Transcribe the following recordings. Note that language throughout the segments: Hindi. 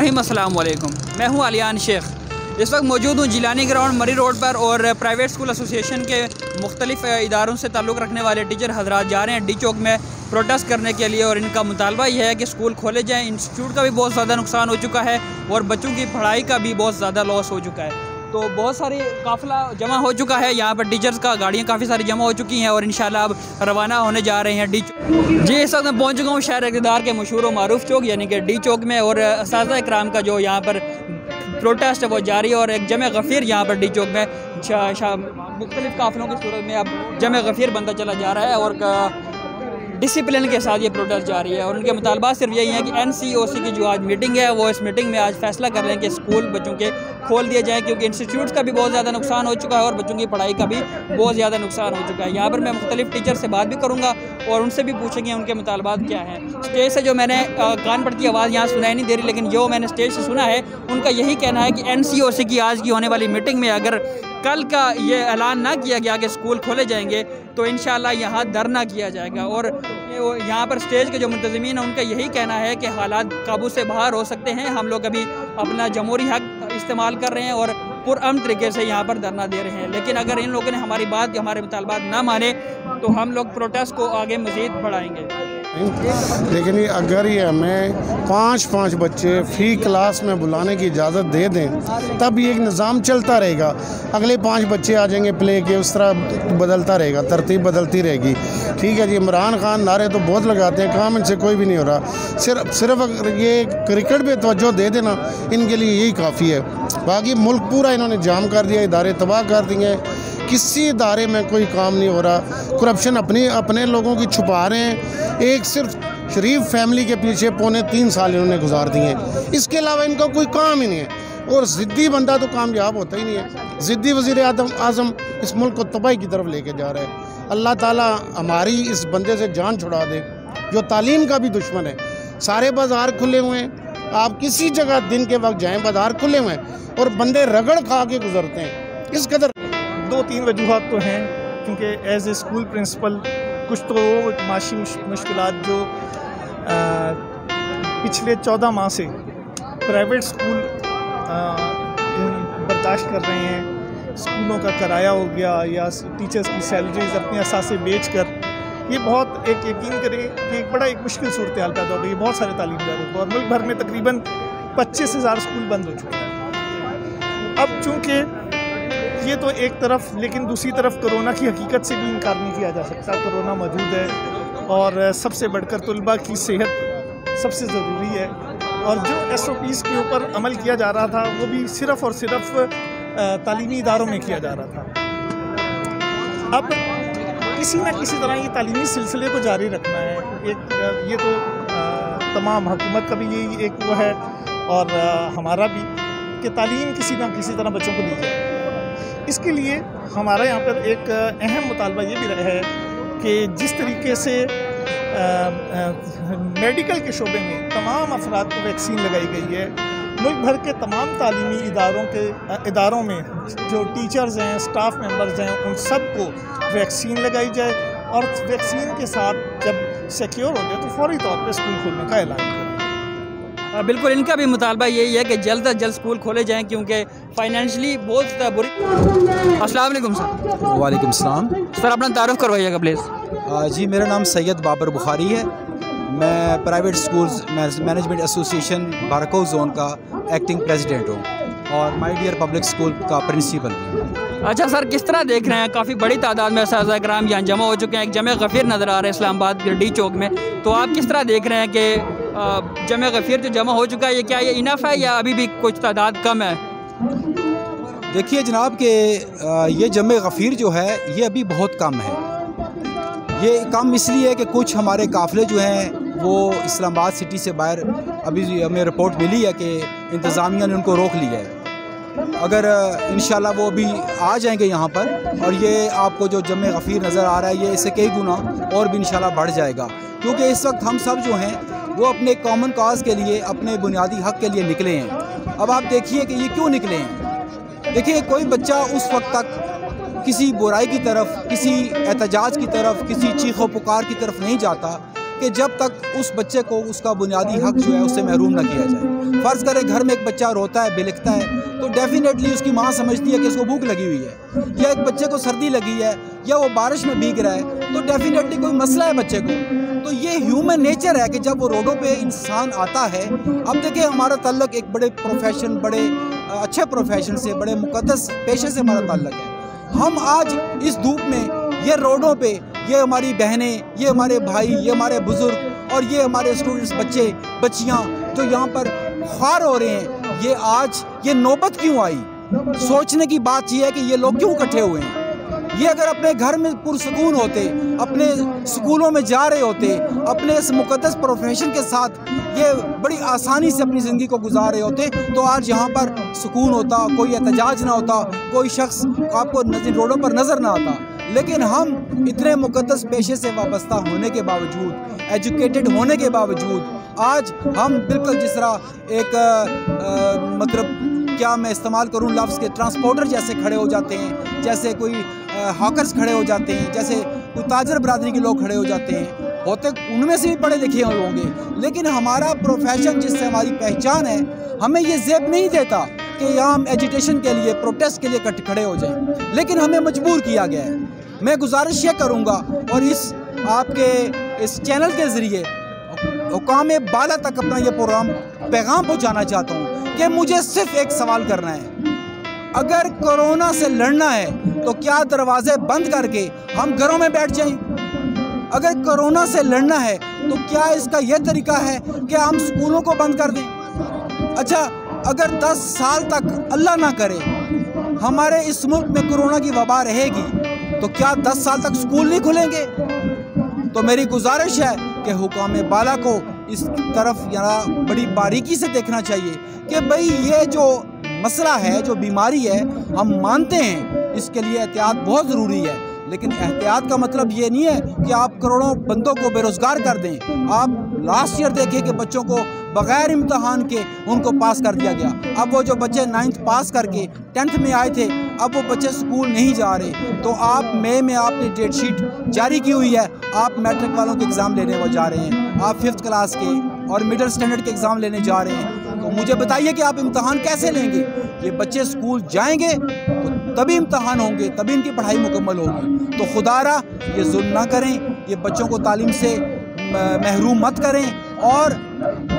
बिस्मिल्लाहिर्रहमानिर्रहीम। अस्सलाम वालेकुम। मैं हूं आलियान शेख। इस वक्त मौजूद हूं जिलानी ग्राउंड मरी रोड पर और प्राइवेट स्कूल एसोसिएशन के मुख्तलिफ इदारों से ताल्लुक़ रखने वाले टीचर हजरात जा रहे हैं डी चौक में प्रोटेस्ट करने के लिए। और इनका मुतालबा यह है कि स्कूल खोले जाएँ। इंस्टीट्यूट का भी बहुत ज़्यादा नुकसान हो चुका है और बच्चों की पढ़ाई का भी बहुत ज़्यादा लॉस हो चुका है। तो बहुत सारी काफ़िला जमा हो चुका है यहाँ पर, टीचर्स का गाड़ियाँ काफ़ी सारी जमा हो चुकी हैं और इंशाल्लाह अब रवाना होने जा रहे हैं डी चौक। जी, इस वक्त मैं पहुँच चुका हूँ शहर इक़्तिदार के मशहूर और मारूफ चौक यानी कि डी चौक में। और असातिज़ा इकराम का जो यहाँ पर प्रोटेस्ट है वो जारी है और एक जमे गफ़ीर यहाँ पर डी चौक में मुख्तलिफ काफ़िलों की सूरत में अब जमे गफ़ीर बनता चला जा रहा है और डिसिप्लिन के साथ ये प्रोटेस्ट जारी है। और उनके मुतालबात सिर्फ यही है कि NCOC की जो आज मीटिंग है वो इस मीटिंग में आज फैसला कर लें कि स्कूल बच्चों के खोल दिए जाएँ, क्योंकि इंस्टीट्यूट्स का भी बहुत ज़्यादा नुकसान हो चुका है और बच्चों की पढ़ाई का भी बहुत ज़्यादा नुकसान हो चुका है। यहाँ पर मैं मुख्तलिफ टीचर से बात भी करूँगा और उनसे भी पूछेंगे उनके मुतालबात क्या हैं। स्टेज से जो मैंने कान पड़ती आवाज़ यहाँ सुनाई नहीं दे रही, लेकिन जो मैंने स्टेज से सुना है उनका यही कहना है कि NCOC की आज की होने वाली मीटिंग में अगर कल का ये ऐलान ना किया गया कि स्कूल खोले जाएंगे तो इंशाल्लाह यहाँ धरना किया जाएगा। और यहाँ पर स्टेज के जो मुंतज़मीन हैं उनका यही कहना है कि हालात काबू से बाहर हो सकते हैं। हम लोग अभी अपना जमहूरी हक इस्तेमाल कर रहे हैं और पुरअमन तरीके से यहाँ पर धरना दे रहे हैं, लेकिन अगर इन लोगों ने हमारी बात हमारे मुतालबात ना माने तो हम लोग प्रोटेस्ट को आगे मज़ीद बढ़ाएंगे। लेकिन अगर ये हमें 5-5 बच्चे फ़ी क्लास में बुलाने की इजाज़त दे दें तब ये एक निज़ाम चलता रहेगा। अगले 5 बच्चे आ जाएंगे प्ले के, उस तरह बदलता रहेगा, तरतीब बदलती रहेगी। ठीक है जी, इमरान खान नारे तो बहुत लगाते हैं, काम इनसे कोई भी नहीं हो रहा। सिर्फ अगर ये क्रिकेट पे तवज्जो दे देना इनके लिए यही काफ़ी है। बाकी मुल्क पूरा इन्होंने जाम कर दिया, इदारे तबाह कर दिए, किसी इदारे में कोई काम नहीं हो रहा। करप्शन अपने लोगों की छुपा रहे हैं। एक सिर्फ शरीफ फैमिली के पीछे 3.25 साल इन्होंने गुजार दिए, इसके अलावा इनका कोई काम ही नहीं है। और ज़िद्दी बंदा तो कामयाब होता ही नहीं है। ज़िद्दी वज़ीर आज़म इस मुल्क को तबाही की तरफ लेके जा रहा है। अल्लाह ताला हमारी इस बंदे से जान छुड़ा दे जो तालीम का भी दुश्मन है। सारे बाज़ार खुले हुए हैं, आप किसी जगह दिन के वक्त जाएँ बाज़ार खुले हुए हैं और बंदे रगड़ खा के गुजरते हैं। इस कदर 2-3 वजूहात तो हैं, क्योंकि एज ए स्कूल प्रिंसिपल कुछ तो माशी मुश्किलात जो पिछले 14 माह से प्राइवेट स्कूल बर्दाश्त कर रहे हैं। स्कूलों का किराया हो गया या टीचर्स की सैलरीज अपने असासे बेच कर, ये बहुत एक यकीन करें कि एक बड़ा एक मुश्किल सूरत हाल पैदा हो रही है बहुत सारे तालीमदारों को। और मुल्क भर में तकरीबन 25,000 स्कूल बंद हो चुके हैं। अब चूँकि ये तो एक तरफ, लेकिन दूसरी तरफ कोरोना की हकीकत से भी इनकार नहीं किया जा सकता। कोरोना मौजूद है और सबसे बढ़कर तलबा की सेहत सबसे ज़रूरी है। और जो SOPs के ऊपर अमल किया जा रहा था वो भी सिर्फ़ और सिर्फ तालीमी इदारों में किया जा रहा था। अब किसी न किसी तरह ये तालीमी सिलसिले को जारी रखना है। एक ये तो तमाम हुकूमत का भी यही एक वो है और हमारा भी, कि तालीम किसी न किसी तरह बच्चों को दी जाए। इसके लिए हमारा यहाँ पर एक अहम मुतालबा ये भी रहा है कि जिस तरीके से मेडिकल के शोबे में तमाम अफराद को वैक्सीन लगाई गई है, मुल्क भर के तमाम तालीमी इदारों में जो टीचर्स हैं, स्टाफ मेंबर्स हैं, उन सब को वैक्सीन लगाई जाए और वैक्सीन के साथ जब सिक्योर हो जाए तो फौरी तौर पर स्कूल खोलने का ऐलान करें। बिल्कुल, इनका भी मुतालबा यही है कि जल्द अज जल्द स्कूल खोले जाएँ, क्योंकि फाइनेंशली बहुत बुरी। अस्सलाम वालेकुम सर। वालेकुम सलाम सर, अपना तारुफ करवाइएगा प्लीज़। जी, मेरा नाम सैयद बाबर बुखारी है। मैं प्राइवेट स्कूल्स मैनेजमेंट एसोसिएशन बारको जोन का एक्टिंग प्रेसिडेंट हूँ और माय डियर पब्लिक स्कूल का प्रिंसिपल भी हूँ। अच्छा सर, किस तरह देख रहे हैं? काफ़ी बड़ी तादाद में असातिज़ा इकराम यहाँ जमा हो चुके हैं। एक जमे गफ़ीर नज़र आ रहा है इस्लामाबाद के डी चौक में, तो आप किस तरह देख रहे हैं कि जमे गफ़ीर जो जमा हो चुका है, ये क्या ये इनफ है या अभी भी कुछ तादाद कम है? देखिए जनाब के ये जमे गफ़ीर जो है ये अभी बहुत कम है। ये कम इसलिए है कि कुछ हमारे काफ़िले जो हैं वो इस्लामाबाद सिटी से बाहर, अभी हमें रिपोर्ट मिली है कि इंतज़ामिया ने उनको रोक लिया है। अगर इंशाल्लाह वो अभी आ जाएंगे यहाँ पर और ये आपको जो जमे गफ़ीर नज़र आ रहा है ये इससे कई गुना और भी इंशाल्लाह बढ़ जाएगा, क्योंकि इस वक्त हम सब जो हैं वो अपने कॉमन काज के लिए, अपने बुनियादी हक़ के लिए निकले हैं। अब आप देखिए कि ये क्यों निकले हैं। देखिए, कोई बच्चा उस वक्त तक किसी बुराई की तरफ, किसी एहतजाज की तरफ, किसी चीखो पुकार की तरफ नहीं जाता कि जब तक उस बच्चे को उसका बुनियादी हक जो है उससे महरूम ना किया जाए। फ़र्ज़ करें घर में एक बच्चा रोता है, बिलखता है, तो डेफिनेटली उसकी माँ समझती है कि इसको भूख लगी हुई है, या एक बच्चे को सर्दी लगी है, या वो बारिश में भीग रहा है, तो डेफिनेटली कोई मसला है बच्चे को। तो ये ह्यूमन नेचर है कि जब वो रोडों पे इंसान आता है। अब देखिए हमारा ताल्लुक एक बड़े प्रोफेशन, बड़े अच्छे प्रोफेशन से, बड़े मुक़द्दस पेशे से हमारा ताल्लुक है। हम आज इस धूप में ये रोडों पे, ये हमारी बहनें, ये हमारे भाई, ये हमारे बुज़ुर्ग और ये हमारे स्टूडेंट्स, बच्चे बच्चियाँ जो यहाँ पर ख्वार हो रहे हैं, ये आज ये नौबत क्यों आई? सोचने की बात ये है कि ये लोग क्यों इकट्ठे हुए हैं। ये अगर अपने घर में पुरसकून होते, अपने स्कूलों में जा रहे होते, अपने इस मुक़द्दस प्रोफेशन के साथ ये बड़ी आसानी से अपनी ज़िंदगी को गुजार रहे होते, तो आज यहाँ पर सुकून होता, कोई एहतजाज ना होता, कोई शख्स आपको रोडों पर नज़र ना आता। लेकिन हम इतने मुक़द्दस पेशे से वाबस्ता होने के बावजूद, एजुकेटेड होने के बावजूद, आज हम बिल्कुल जिस तरह एक मतलब क्या मैं इस्तेमाल करूं लफ्ज़ के, ट्रांसपोर्टर जैसे खड़े हो जाते हैं, जैसे कोई हॉकर्स खड़े हो जाते हैं, जैसे कोई ताजर बरादरी के लोग खड़े हो जाते हैं। होते उनमें से भी पढ़े लिखे होंगे, लेकिन हमारा प्रोफेशन जिससे हमारी पहचान है, हमें ये ज़ेब नहीं देता कि यहाँ हम एजिटेशन के लिए, प्रोटेस्ट के लिए खड़े हो जाएं, लेकिन हमें मजबूर किया गया है। मैं गुजारिश ये करूँगा और इस आपके इस चैनल के ज़रिए हुकाम बाला तक अपना ये प्रोग्राम पैगाम पहुँचाना चाहता हूँ कि मुझे सिर्फ एक सवाल करना है, अगर कोरोना से लड़ना है तो क्या दरवाजे बंद करके हम घरों में बैठ जाएं? अगर कोरोना से लड़ना है तो क्या इसका यह तरीका है कि हम स्कूलों को बंद कर दें? अच्छा, अगर 10 साल तक अल्लाह ना करे हमारे इस मुल्क में कोरोना की वबा रहेगी, तो क्या 10 साल तक स्कूल नहीं खुलेंगे? तो मेरी गुजारिश है कि हुकाम बाला को इस तरफ या बड़ी बारीकी से देखना चाहिए कि भाई ये जो मसला है, जो बीमारी है, हम मानते हैं इसके लिए एहतियात बहुत ज़रूरी है, लेकिन एहतियात का मतलब ये नहीं है कि आप करोड़ों बंदों को बेरोज़गार कर दें। आप लास्ट ईयर देखिए कि बच्चों को बग़ैर इम्तहान के उनको पास कर दिया गया। अब वो जो बच्चे 9th पास करके 10th में आए थे, अब वो बच्चे स्कूल नहीं जा रहे। तो आप मई में आपने डेट शीट जारी की हुई है, आप मैट्रिक वालों के एग्ज़ाम लेने वो जा रहे हैं, आप 5th क्लास के और मिडिल स्टैंडर्ड के एग्ज़ाम लेने जा रहे हैं। तो मुझे बताइए कि आप इम्तहान कैसे लेंगे? ये बच्चे स्कूल जाएंगे तो तभी इम्तहान होंगे, तभी इनकी पढ़ाई मुकम्मल होगी। तो खुदारा ये जुल्म ना करें, ये बच्चों को तालीम से महरूम मत करें, और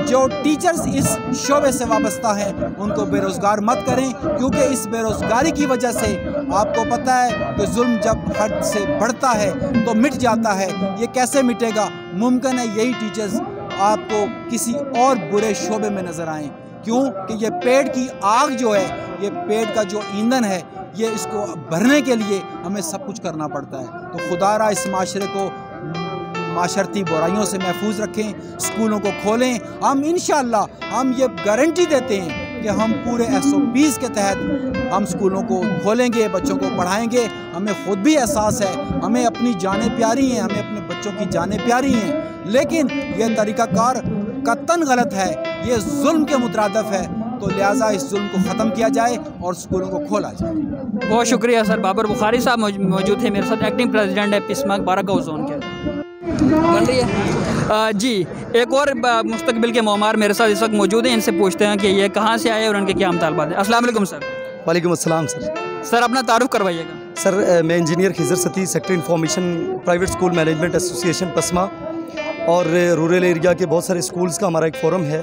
जो टीचर्स इस शोबे से वाबस्ता हैं उनको बेरोज़गार मत करें, क्योंकि इस बेरोज़गारी की वजह से आपको पता है कि जुल्म जब हद से बढ़ता है तो मिट जाता है। ये कैसे मिटेगा? मुमकिन है यही टीचर्स आपको किसी और बुरे शोबे में नज़र आएँ। क्यों कि ये पेड़ की आग जो है, ये पेड़ का जो ईंधन है, ये इसको भरने के लिए हमें सब कुछ करना पड़ता है। तो खुदारा इस माशरे को माशरती बुराइयों से महफूज रखें, स्कूलों को खोलें। हम इंशाअल्लाह हम ये गारंटी देते हैं कि हम पूरे SOPs के तहत हम स्कूलों को खोलेंगे, बच्चों को पढ़ाएंगे। हमें ख़ुद भी एहसास है, हमें अपनी जानें प्यारी हैं, हमें अपने बच्चों की जानें प्यारी हैं, लेकिन यह तरीक़ाकार कतन गलत है, ये जुल्म के मुतरादिफ है। तो लिहाजा इस जुल्म को ख़त्म किया जाए और स्कूलों को खोला जाए। बहुत शुक्रिया सर। बाबर बुखारी साहब मौजूद है मेरे साथ, एक्टिंग प्रेसिडेंट है पिस्मा बारागांव जोन के। बन रही है जी। एक और मुस्तकबिल के मौमार मेरे साथ इस वक्त मौजूद हैं, इनसे पूछते हैं कि ये कहाँ से आए और उनके क्या मुतालबात हैं। अस्सलाम वालेकुम सर। वालेकुम अस्सलाम सर। सर अपना तारुफ करवाइएगा। सर मैं engineer Khizar Sati, sector information private school management association PASMA, और रूरल एरिया के बहुत सारे स्कूल्स का हमारा एक फोरम है,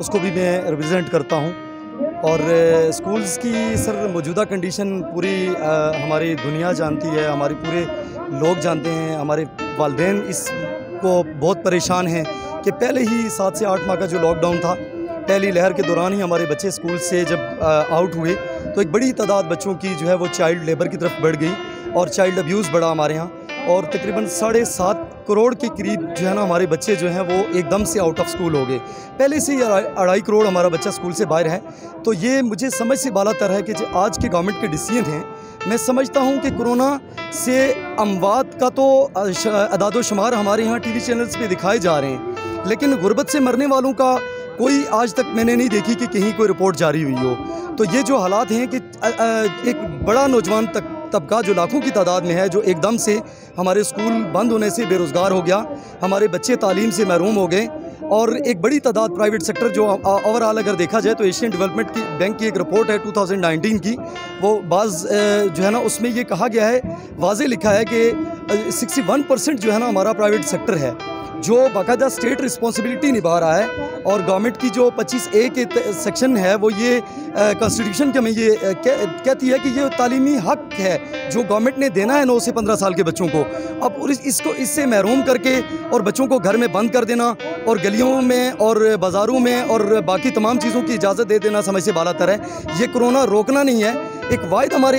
उसको भी मैं रिप्रेजेंट करता हूँ। और स्कूल्स की सर मौजूदा कंडीशन पूरी हमारी दुनिया जानती है, हमारे पूरे लोग जानते हैं, हमारे वालिदैन इसको बहुत परेशान हैं कि पहले ही 7 से 8 माह का जो लॉकडाउन था, पहली लहर के दौरान ही हमारे बच्चे स्कूल से जब आउट हुए तो एक बड़ी तादाद बच्चों की जो है वो चाइल्ड लेबर की तरफ बढ़ गई और चाइल्ड अब्यूज़ बढ़ा हमारे यहाँ, और तकरीबन 7.5 करोड़ के करीब जो है ना हमारे बच्चे जो हैं वो एकदम से आउट ऑफ स्कूल हो गए। पहले से ही 2.5 करोड़ हमारा बच्चा स्कूल से बाहर है। तो ये मुझे समझ से बालातर है कि जो आज के गवर्नमेंट के डिसीजन हैं, मैं समझता हूँ कि कोरोना से अमवात का तो अदादो शुमार हमारे यहाँ TV चैनल्स पे दिखाए जा रहे हैं, लेकिन गुर्बत से मरने वालों का कोई आज तक मैंने नहीं देखी कि कहीं कोई रिपोर्ट जारी हुई हो। तो ये जो हालात हैं कि एक बड़ा नौजवान तक तबका जो लाखों की तादाद में है, जो एकदम से हमारे स्कूल बंद होने से बेरोज़गार हो गया, हमारे बच्चे तालीम से महरूम हो गए, और एक बड़ी तादाद प्राइवेट सेक्टर जो ओवरऑल अगर देखा जाए तो एशियन डेवलपमेंट की बैंक की एक रिपोर्ट है 2019 की, वो बाज़ जो है ना उसमें ये कहा गया है, वाज़े लिखा है कि 61% जो है ना हमारा प्राइवेट सेक्टर है जो बाकायदा स्टेट रिस्पॉन्सिबिलिटी निभा रहा है, और गवर्नमेंट की जो 25A के सेक्शन है वो ये कॉन्स्टिट्यूशन के में ये कहती है कि ये तालीमी हक है जो गवर्नमेंट ने देना है 9 से 15 साल के बच्चों को। अब इसको इससे महरूम करके और बच्चों को घर में बंद कर देना और गलियों में और बाज़ारों में और बाकी तमाम चीज़ों की इजाज़त दे देना समझ से बालातर है। ये कोरोना रोकना नहीं है। एक वाहिद हमारे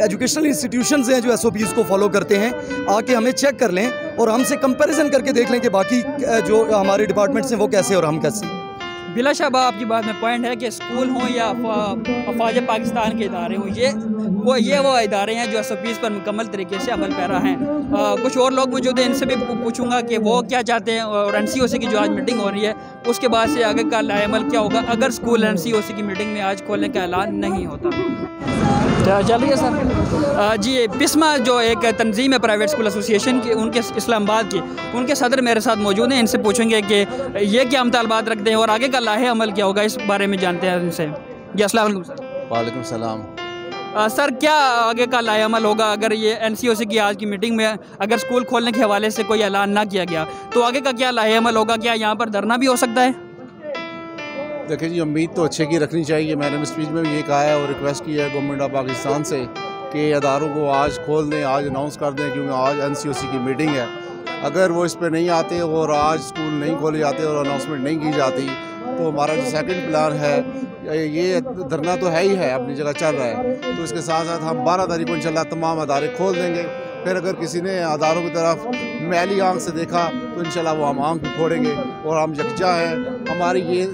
एजुकेशनल इंस्टीट्यूशंस हैं जो SOPs को फॉलो करते हैं, आके हमें चेक कर लें और हमसे कंपैरिजन करके देख लें कि बाकी जो हमारे डिपार्टमेंट्स हैं वो कैसे और हम कैसे। बिलाशुबा आपकी बात में पॉइंट है कि स्कूल हों या अफवाज पाकिस्तान के इदारे हों, ये वो इदारे हैं जो SOPs पर मुकम्मल तरीके से अमल पैरा हैं। कुछ और लोग मौजूद हैं, इनसे भी पूछूंगा कि वो क्या चाहते हैं, और NCOC की जो आज मीटिंग हो रही है उसके बाद से आगे का लाएमल क्या होगा अगर स्कूल NCOC की मीटिंग में आज खोलने का ऐलान नहीं होता। चल रही है सर जी। पिस्मा जो एक तंजीम है प्राइवेट स्कूल एसोसिएशन की, उनके इस्लामाबाद की, उनके सदर मेरे साथ मौजूद हैं। इनसे पूछेंगे कि ये क्या मुतालबात रखते हैं और आगे का लाहे अमल क्या होगा, इस बारे में जानते हैं इनसे। जी अस्सलाम वालेकुम सर। वालेकुम सलाम। सर क्या आगे का लाहे अमल होगा अगर ये NCOC की आज की मीटिंग में अगर स्कूल खोलने के हवाले से कोई ऐलान ना किया गया, तो आगे का क्या लाहे अमल होगा? क्या यहाँ पर धरना भी हो सकता है? देखिए जी, उम्मीद तो अच्छे की रखनी चाहिए। मैंने स्पीच में भी ये कहा है और रिक्वेस्ट की है गवर्नमेंट ऑफ पाकिस्तान से कि अदारों को आज खोल दें, आज अनाउंस कर दें, क्योंकि आज NCOC की मीटिंग है। अगर वो इस पर नहीं आते और आज स्कूल नहीं खोले जाते और अनाउंसमेंट नहीं की जाती, तो हमारा जो सेकंड प्लान है, ये धरना तो है ही है, अपनी जगह चल रहा है, तो इसके साथ साथ हम 12 तारीख को इंशाल्लाह तमाम अदारे खोल देंगे। फिर अगर किसी ने अदारों की तरफ मैली आंख से देखा तो इंशाल्लाह वो हम आंख भी फोड़ेंगे और हम यकजा हैं। हमारी ये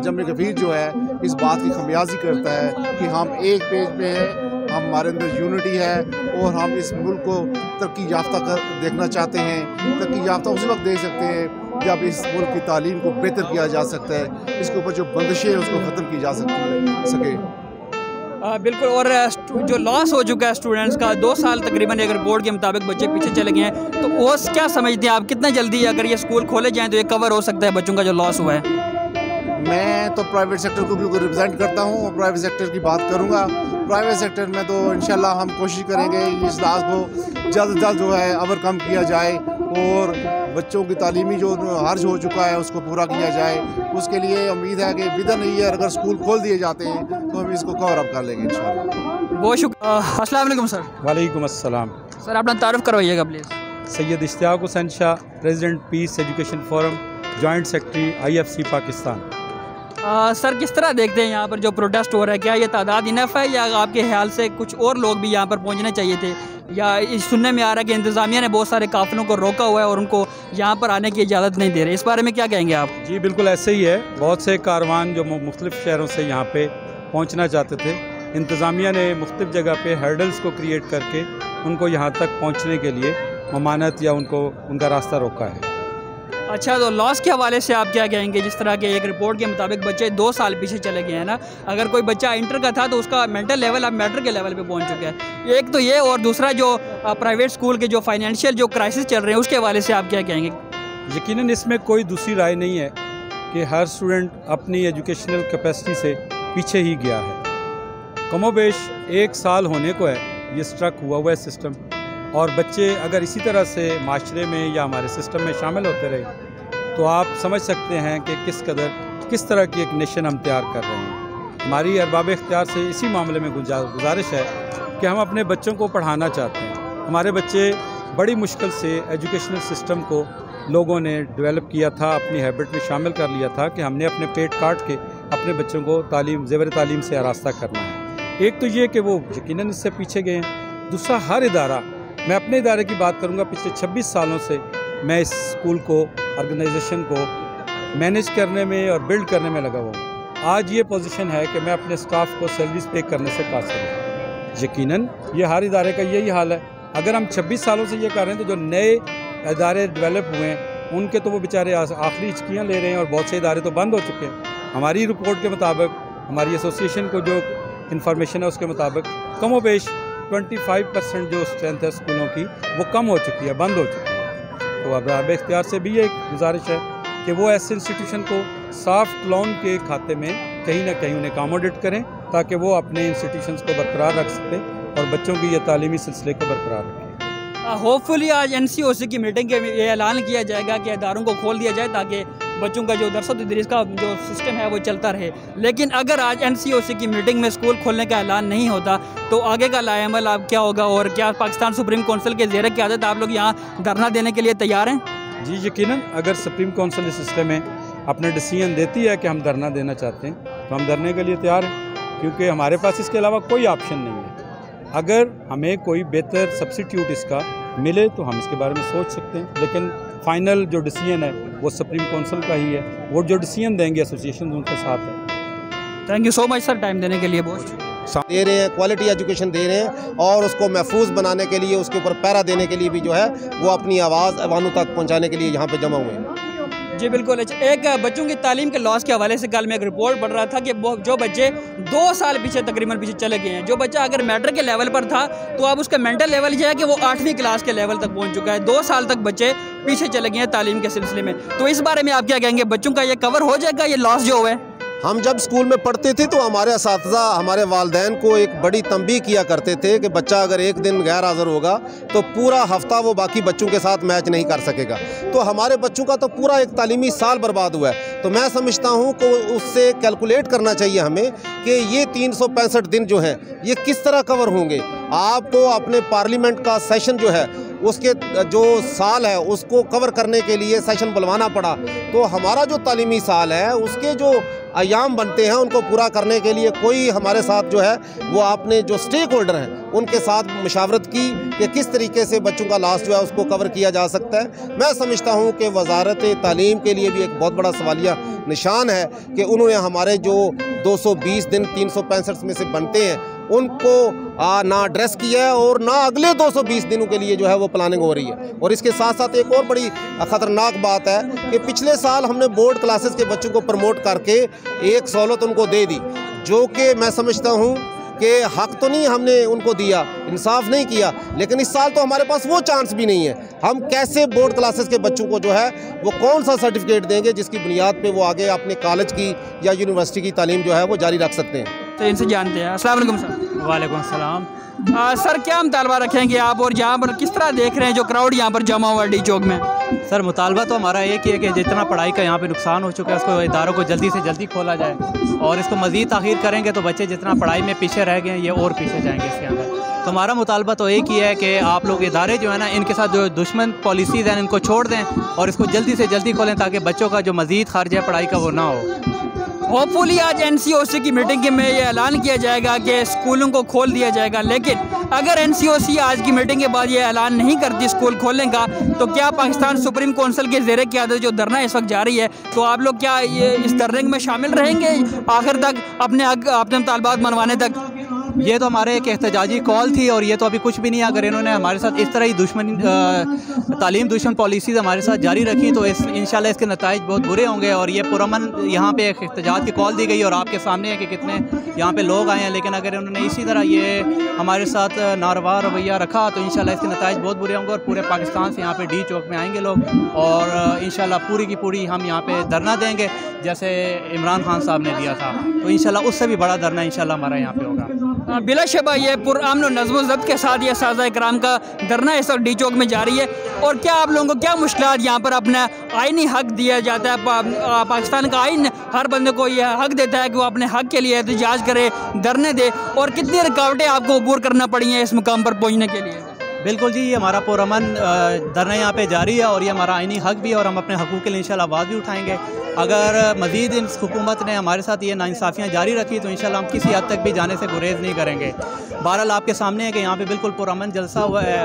जमे गफीर जो है इस बात की खमियाजी करता है कि हम एक पेज पे हैं, हमारे अंदर यूनिटी है और हम इस मुल्क को तरक्की याफ्ता कर देखना चाहते हैं। तरक्की याफ्ता उस वक्त देख सकते हैं जब इस मुल्क की तालीम को बेहतर किया जा सकता है, इसके ऊपर जो बंदिशें हैं उसको ख़त्म की जा सके। बिल्कुल। और जो लॉस हो चुका है स्टूडेंट्स का 2 साल तकरीबन, अगर बोर्ड के मुताबिक बच्चे पीछे चले गए हैं, तो वो क्या समझते हैं आप, कितना जल्दी अगर ये स्कूल खोले जाएँ तो ये कवर हो सकता है बच्चों का जो लॉस हुआ है? मैं तो प्राइवेट सेक्टर को बिल्कुल रिप्रेजेंट करता हूँ और प्राइवेट सेक्टर की बात करूँगा। प्राइवेट सेक्टर में तो इंशाल्लाह हम कोशिश करेंगे इस लॉस को जल्द से जल्द जो है ओवरकम किया जाए और बच्चों की तालीमी जो हर्ज हो चुका है उसको पूरा किया जाए। उसके लिए उम्मीद है कि विदिन ईयर अगर स्कूल खोल दिए जाते हैं तो हम इसको कवर अप कर लेंगे इंशाल्लाह। बहुत शुक्रिया। अस्सलाम वालेकुम सर। वालेकुम अस्सलाम। सर अपना तारुफ करवाइएगा please. Syed Ishtiaq Hussain Shah, president peace education forum, joint secretary IFC Pakistan. Sir किस तरह देखते हैं यहाँ पर जो प्रोटेस्ट हो रहा है, क्या ये तादाद इनफ है या आपके ख्याल से कुछ और लोग भी यहाँ पर पहुँचने चाहिए थे? या सुनने में आ रहा है कि इंतज़ामिया ने बहुत सारे काफिलों को रोका हुआ है और उनको यहाँ पर आने की इजाज़त नहीं दे रहे, इस बारे में क्या कहेंगे आप? जी बिल्कुल ऐसे ही है। बहुत से कारवान जो मुख्तलिफ़ शहरों से यहाँ पे पहुँचना चाहते थे, इंतज़ामिया ने मुख्तलिफ़ जगह पे हर्डल्स को क्रिएट करके उनको यहाँ तक पहुँचने के लिए ममानत या उनका रास्ता रोका है। अच्छा, तो लॉस के हवाले से आप क्या कहेंगे? जिस तरह के एक रिपोर्ट के मुताबिक बच्चे 2 साल पीछे चले गए हैं ना, अगर कोई बच्चा इंटर का था तो उसका मेंटल लेवल अब मैट्रिक के लेवल पे पहुंच चुका है। एक तो ये, और दूसरा जो प्राइवेट स्कूल के जो फाइनेंशियल जो क्राइसिस चल रहे हैं उसके हवाले से आप क्या कहेंगे? यकीनन इसमें कोई दूसरी राय नहीं है कि हर स्टूडेंट अपनी एजुकेशनल कैपेसिटी से पीछे ही गया है। कमोबेश 1 साल होने को है ये स्ट्रक हुआ है सिस्टम, और बच्चे अगर इसी तरह से माशरे में या हमारे सिस्टम में शामिल होते रहे तो आप समझ सकते हैं कि किस तरह की एक नेशन हम तैयार कर रहे हैं। हमारी अरबाब इख्तियार से इसी मामले में गुजारिश है कि हम अपने बच्चों को पढ़ाना चाहते हैं। हमारे बच्चे बड़ी मुश्किल से एजुकेशनल सिस्टम को लोगों ने डेवलप किया था, अपनी हैबिट में शामिल कर लिया था कि हमने अपने पेट काट के अपने बच्चों को ज़ेवर तालीम से आरास्ता करना है। एक तो ये कि वो यकीनन इससे पीछे गए हैं। दूसरा, हर इदारा, मैं अपने इदारे की बात करूंगा, पिछले 26 सालों से मैं इस स्कूल को, ऑर्गेनाइजेशन को मैनेज करने में और बिल्ड करने में लगा हुआ हूँ। आज ये पोजीशन है कि मैं अपने स्टाफ को सैलरीज पे करने से कासिर हूँ। यकीनन ये हर इदारे का यही हाल है। अगर हम 26 सालों से ये कर रहे हैं तो जो नए इदारे डेवलप हुए हैं उनके तो वो बेचारे आखिरी हिचकियाँ ले रहे हैं और बहुत से इदारे तो बंद हो चुके हैं। हमारी रिपोर्ट के मुताबिक, हमारी एसोसिएशन को जो इन्फॉर्मेशन है उसके मुताबिक कमोबेश 25% जो स्ट्रेंथ है स्कूलों की वो कम हो चुकी है, बंद हो चुकी है। तो अब अरब इख्तियार से भी ये एक गुजारिश है कि वो ऐसे इंस्टीट्यूशन को सॉफ्ट लोन के खाते में कहीं ना कहीं उन्हें अकोमोडेट करें ताकि वो अपने इंस्टीट्यूशंस को बरकरार रख सकें और बच्चों की ये तालीमी सिलसिले को बरकरार रखें। होपफुली आज NCOC की मीटिंग के ये ऐलान किया जाएगा कि इदारों को खोल दिया जाए ताकि बच्चों का जो दरस तदरीस का जो सिस्टम है वो चलता रहे। लेकिन अगर आज NCOC की मीटिंग में स्कूल खोलने का ऐलान नहीं होता तो आगे का लाएमल अब क्या होगा, और क्या पाकिस्तान सुप्रीम कौंसिल के ज़ेर क़यादत आप लोग यहाँ धरना देने के लिए तैयार हैं? जी यकीनन, अगर सुप्रीम कौंसिल इस सिलसिले में अपना डिसीजन देती है कि हम धरना देना चाहते हैं तो हम धरने के लिए तैयार हैं, क्योंकि हमारे पास इसके अलावा कोई ऑप्शन नहीं है। अगर हमें कोई बेहतर सब्सिट्यूट इसका मिले तो हम इसके बारे में सोच सकते हैं, लेकिन फ़ाइनल जो डिसीजन है वो सुप्रीम कौंसिल का ही है। वो जो डिसीजन देंगे एसोसिएशन उनके साथ है। Thank you so much sir, time देने के लिए बहुत दे रहे हैं, क्वालिटी एजुकेशन दे रहे हैं और उसको महफूज बनाने के लिए, उसके ऊपर पैरा देने के लिए भी जो है वो अपनी आवाज़ अवानों तक पहुँचाने के लिए यहाँ पे जमा हुए हैं। जी बिल्कुल। एक बच्चों की तालीम के लॉस के हवाले से कल मैं एक रिपोर्ट पढ़ रहा था कि जो बच्चे 2 साल पीछे तकरीबन पीछे चले गए हैं, जो बच्चा अगर मैट्रिक के लेवल पर था तो अब उसका मेंटल लेवल यह है कि वो 8वीं क्लास के लेवल तक पहुंच चुका है। 2 साल तक बच्चे पीछे चले गए हैं तालीम के सिलसिले में। तो इस बारे में आप क्या कहेंगे, बच्चों का ये कवर हो जाएगा ये लॉस जो हुआ है? हम जब स्कूल में पढ़ते थे तो हमारे असातिज़ा हमारे वालिदैन को एक बड़ी तंबीह किया करते थे कि बच्चा अगर एक दिन गैर हाज़िर होगा तो पूरा हफ्ता वो बाकी बच्चों के साथ मैच नहीं कर सकेगा। तो हमारे बच्चों का तो पूरा एक तालीमी साल बर्बाद हुआ है। तो मैं समझता हूँ कि उससे कैलकुलेट करना चाहिए हमें कि ये 365 दिन जो हैं ये किस तरह कवर होंगे। आपको अपने पार्लियामेंट का सेशन जो है उसके जो साल है उसको कवर करने के लिए सेशन बुलवाना पड़ा। तो हमारा जो तालीमी साल है उसके जो अयाम बनते हैं उनको पूरा करने के लिए कोई हमारे साथ जो है वो आपने जो स्टेक होल्डर हैं उनके साथ मुशावरत की कि किस तरीके से बच्चों का लास्ट जो है उसको कवर किया जा सकता है। मैं समझता हूँ कि वजारत तालीम के लिए भी एक बहुत बड़ा सवालिया निशान है कि उन्होंने हमारे जो 220 दिन 365 में से बनते हैं उनको ना एड्रेस किया है और ना अगले 220 दिनों के लिए जो है वो प्लानिंग हो रही है। और इसके साथ साथ एक और बड़ी ख़तरनाक बात है कि पिछले साल हमने बोर्ड क्लासेस के बच्चों को प्रमोट करके एक सहूलत उनको दे दी, जो कि मैं समझता हूँ कि हक़ तो नहीं हमने उनको दिया, इंसाफ नहीं किया, लेकिन इस साल तो हमारे पास वो चांस भी नहीं है। हम कैसे बोर्ड क्लासेस के बच्चों को जो है वो कौन सा सर्टिफिकेट देंगे जिसकी बुनियाद पे वो आगे अपने कॉलेज की या यूनिवर्सिटी की तालीम जो है वो जारी रख सकते हैं। तो इनसे जानते हैं। अस्सलाम वालेकुम सर। वालेकुम सलाम। सर क्या मुतालबा रखेंगे आप, और यहाँ पर किस तरह देख रहे हैं जो क्राउड यहाँ पर जमा हुआ डी चौक में? सर मुतालबा तो हमारा एक ही है कि जितना पढ़ाई का यहाँ पे नुकसान हो चुका है उसको इदारों को जल्दी से जल्दी खोला जाए, और इसको मज़ीद ताख़ीर करेंगे तो बच्चे जितना पढ़ाई में पीछे रह गए हैं ये और पीछे जाएंगे इसके अंदर। तो हमारा मुतालबा तो एक ही है कि आप लोग इदारे जो है ना इनके साथ जो दुश्मन पॉलिसीज़ हैं इनको छोड़ दें और इसको जल्दी से जल्दी खोलें ताकि बच्चों का जो मज़ीद खर्च है पढ़ाई का वो ना हो। होपफुली आज NCOC की मीटिंग में ये ऐलान किया जाएगा कि स्कूलों को खोल दिया जाएगा, लेकिन अगर NCOC आज की मीटिंग के बाद ये ऐलान नहीं करती स्कूल खोलने का तो क्या पाकिस्तान सुप्रीम कौंसिल के ज़ेर क़यादत जो धरना इस वक्त जारी है तो आप लोग क्या ये इस धरने में शामिल रहेंगे आखिर तक अपने मुतालबात मनवाने तक? ये तो हमारे एक एहतजाजी कॉल थी और ये तो अभी कुछ भी नहीं है। अगर इन्होंने हमारे साथ इस तरह ही तालीम दुश्मन पॉलिसीज़ हमारे साथ जारी रखी तो इंशाल्लाह इसके नताइज बहुत बुरे होंगे। और ये पुरअमन यहाँ पे एक एहतजाज की कॉल दी गई और आपके सामने है कि कितने यहाँ पे लोग आए हैं, लेकिन अगर इन्होंने इसी तरह ये हमारे साथ नारवा रवैया रखा तो इंशाल्लाह इसके नताइज बहुत बुरे होंगे और पूरे पाकिस्तान से यहाँ पे डी चौक में आएंगे लोग और इंशाल्लाह पूरी की पूरी हम यहाँ पे धरना देंगे जैसे इमरान खान साहब ने दिया था। तो इंशाल्लाह उससे भी बड़ा धरना इंशाल्लाह हमारा यहाँ पे होगा। बिलाशुबा ये पुरअमन और नज़्म ज़ब्त के साथ ये साज़ा कराम का धरना इस वक्त डी चौक में जारी है। और क्या आप लोगों को क्या मुश्किलात यहाँ पर अपना आइनी हक दिया जाता है? पाकिस्तान का आइन हर बंदे को यह हक देता है कि वो अपने हक के लिए एहतजाज करे, धरने दे, और कितनी रुकावटें आपको अबूर करना पड़ी हैं इस मुकाम पर पहुँचने के लिए? बिल्कुल जी, ये हमारा पुरअमन धरना यहाँ पे जारी है और ये हमारा आइनी हक भी है और हम अपने हकूक़ के लिए इंशाल्लाह आवाज़ भी उठाएंगे। अगर मज़ीद इन हुकूमत ने हमारे साथ ये नाइंसाफ़ियाँ जारी रखी तो इंशाल्लाह हम किसी हद तक भी जाने से गुरेज़ नहीं करेंगे। बहरहाल आपके सामने है कि यहाँ पे बिल्कुल पुरअमन जलसा हुआ है,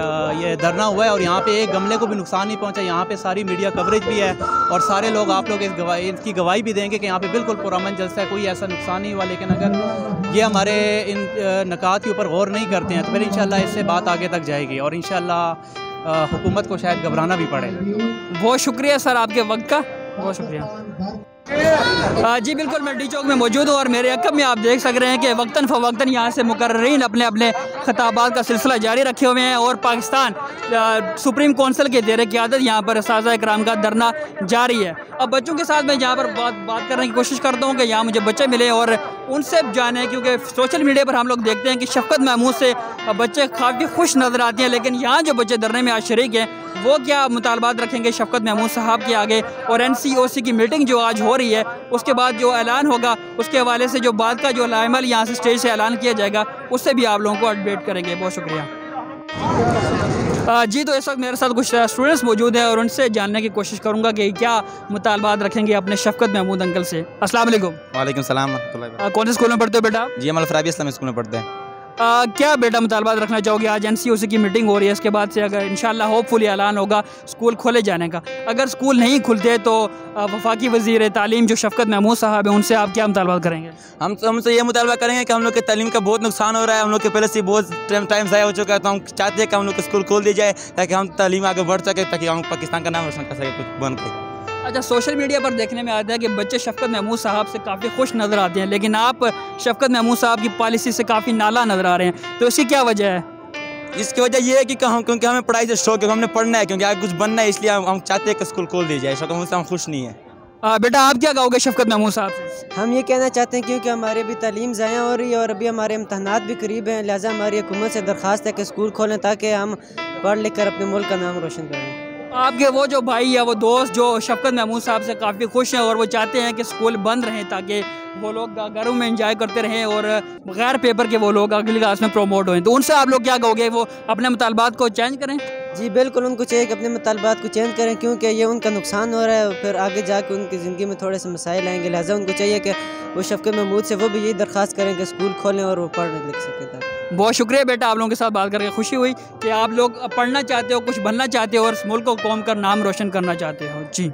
ये धरना हुआ है और यहाँ पे एक गमले को भी नुकसान नहीं पहुँचा। यहाँ पे सारी मीडिया कवरेज भी है और सारे लोग आप लोग इसकी गवाही भी देंगे कि यहाँ पे बिल्कुल पुरअमन जलसा है, कोई ऐसा नुकसान नहीं हुआ। लेकिन अगर ये हमारे इन नकात के ऊपर गौर नहीं करते हैं तो फिर इंशाल्लाह इससे बात आगे तक जाएगी और इंशाल्लाह हुकूमत को शायद घबराना भी पड़े। बहुत शुक्रिया सर आपके वक्त का, बहुत शुक्रिया। जी बिल्कुल, मैं डी चौक में मौजूद हूँ और मेरे अकब में आप देख सक रहे हैं कि वक्तन फ़वक्तन यहाँ से मुकर्रीन अपने अपने खिताबात का सिलसिला जारी रखे हुए हैं और पाकिस्तान सुप्रीम कौंसिल के ज़ेर क़यादत यहाँ पर उस्ताज़ा इकराम का धरना जारी है। अब बच्चों के साथ मैं यहाँ पर बात करने की कोशिश करता हूँ कि यहाँ मुझे बच्चे मिले और उनसे जाने, क्योंकि सोशल मीडिया पर हम लोग देखते हैं कि शफ़क़त महमूद से बच्चे काफ़ी खुश नज़र आते हैं, लेकिन यहाँ जो बच्चे धरने में आज शरीक हैं वो क्या मुतालबात रखेंगे शफ़क़त महमूद साहब के आगे, और NCOC की मीटिंग जो आज हो रही है उसके बाद जो ऐलान होगा उसके हवाले से जो बाद का जो लाइमल यहाँ से स्टेज से ऐलान किया जाएगा उससे भी आप लोगों को अपडेट करेंगे। बहुत शुक्रिया। जी तो इस वक्त मेरे साथ कुछ स्टूडेंट्स मौजूद हैं और उनसे जानने की कोशिश करूँगा कि क्या मुतालबात रखेंगे अपने शफ़क़त महमूद अंकल से। अस्सलाम वालेकुम। वालेकुम सलाम। कौन से स्कूल में पढ़ते हो बेटा? जी हम अल-फ़राबी इस्लामिक स्कूल में पढ़ते हैं। क्या बेटा मुतालबात रखना चाहोगे? आज NCOC की मीटिंग हो रही है, इसके बाद से अगर इंशाल्लाह होपफुली ऐलान होगा स्कूल खोले जाने का, अगर स्कूल नहीं खुलते तो वफाकी वज़ीर तालीम जो शफ़क़त महमूद साहब हैं उनसे आप क्या मुतालबात करेंगे? हमसे ये मुतालबा करेंगे कि हम लोग के तालीम का बहुत नुकसान हो रहा है, हम लोग के पहले से बहुत टाइम ज़ाया हो चुका है, तो हम चाहते हैं कि हम लोग का स्कूल खोल दी जाए ताकि हम तालीम आगे बढ़ सके, ताकि हम पाकिस्तान का नाम रोशन कर सके कुछ बन के। अच्छा, सोशल मीडिया पर देखने में आता है कि बच्चे शफ़क़त महमूद साहब से काफ़ी खुश नज़र आते हैं, लेकिन आप शफ़क़त महमूद साहब की पॉलिसी से काफ़ी नाला नज़र आ रहे हैं, तो इसकी क्या वजह है? इसकी वजह यह है कि क्योंकि हमें पढ़ाई से शौक है, हमने पढ़ना है, क्योंकि आगे कुछ बनना है, इसलिए हम चाहते हैं कि स्कूल खोल दी जाए। शफ़क़त महमूद साहब हम खुश नहीं है। बेटा आप क्या कहोगे शफ़क़त महमूद साहब से? हम ये कहना चाहते हैं क्योंकि हमारी भी तालीम ज़ाया हो रही है और अभी हमारे इम्तहानात भी करीब हैं, लिहाजा हमारी हुकूमत से दरख्वास्त है कि स्कूल खोलें ताकि हम पढ़ लिख कर अपने मुल्क का नाम रोशन करें। आपके वो जो भाई या वो दोस्त जो शफ़क़त महमूद साहब से काफ़ी खुश हैं और वो चाहते हैं कि स्कूल बंद रहें ताकि वो लोग घरों में एंजॉय करते रहें और बगैर पेपर के वो लोग अगली क्लास में प्रमोट हों, तो उनसे आप लोग क्या कहोगे? वो अपने मुतालबात को चेंज करें? जी बिल्कुल, उनको चाहिए कि अपने मुतालबात को चेंज करें, क्योंकि ये उनका नुकसान हो रहा है, फिर आगे जाके उनकी ज़िंदगी में थोड़े से मसाइल आएंगे। लिहाजा उनको चाहिए कि वो शफ़क़त महमूद से वो भी यही दरख्वास्त करें कि स्कूल खोलें और वो पढ़ लिख सकें। बहुत शुक्रिया बेटा, आप लोगों के साथ बात करके खुशी हुई कि आप लोग पढ़ना चाहते हो, कुछ बनना चाहते हो और इस मुल्क को कौम का नाम रोशन करना चाहते हो। जी।